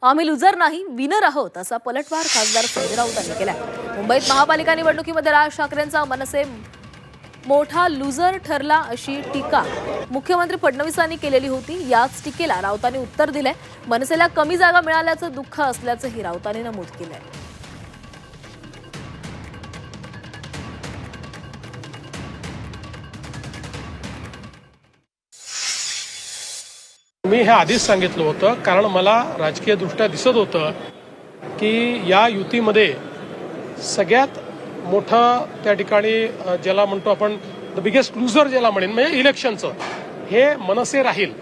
आम्ही लुजर नाही विनर आहोत असा पलटवार खासदार संजय राऊत यांनी केला। मुंबईत महापालिका निवडणुकीमध्ये राज ठाकरेंचा मनसे मोठा लुजर ठरला अशी टीका मुख्यमंत्री फडणवीसांनी केलेली होती। याच टीकेला राऊतांनी उत्तर दिले। मनसेला कमी जागा मिळाल्याचं दुःख असल्याचंही राऊतांनी नमूद केलंय। मी हे आधीच सांगितलं होतं, कारण मला राजकीयदृष्ट्या दिसत होतं की या युतीमध्ये सगळ्यात मोठं त्या ठिकाणी ज्याला म्हणतो आपण द बिगेस्ट लुझर ज्याला म्हणेन म्हणजे इलेक्शनचं हे मनसे राहील।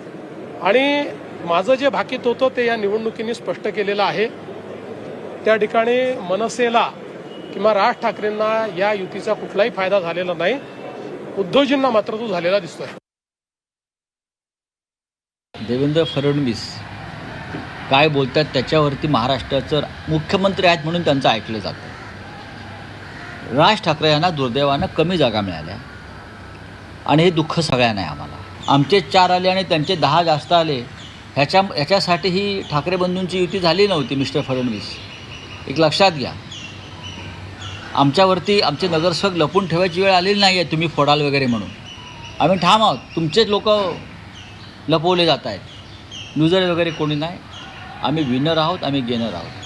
आणि माझं जे भाकीत होतं ते या निवडणुकीने स्पष्ट केलेलं आहे। त्या ठिकाणी मनसेला किंवा राज ठाकरेंना या युतीचा कुठलाही फायदा झालेला नाही, उद्धवजींना मात्र तो झालेला दिसतोय। देवेंद्र फडणवीस काय बोलतात त्याच्यावरती महाराष्ट्राचं मुख्यमंत्री आहेत म्हणून त्यांचं ऐकलं जातं। राज ठाकरे यांना दुर्दैवानं कमी जागा मिळाल्या आणि हे दुःख सगळ्यांना आहे। आम्हाला आमचे 4 आले आणि त्यांचे 10 जास्त आले ह्याच्यासाठी ही ठाकरे बंधूंची युती झाली नव्हती। मिस्टर फडणवीस एक लक्षात घ्या, आमच्यावरती आमचे नगरसेवक लपून ठेवायची वेळ आलेली नाही आहे तुम्ही फोडाल वगैरे म्हणून। आम्ही ठाम आहोत, तुमचेच लोक लपवले जात आहेत। लुजर वगैरे कोणी नाही, आम्ही विनर आहोत, आम्ही गेनर आहोत।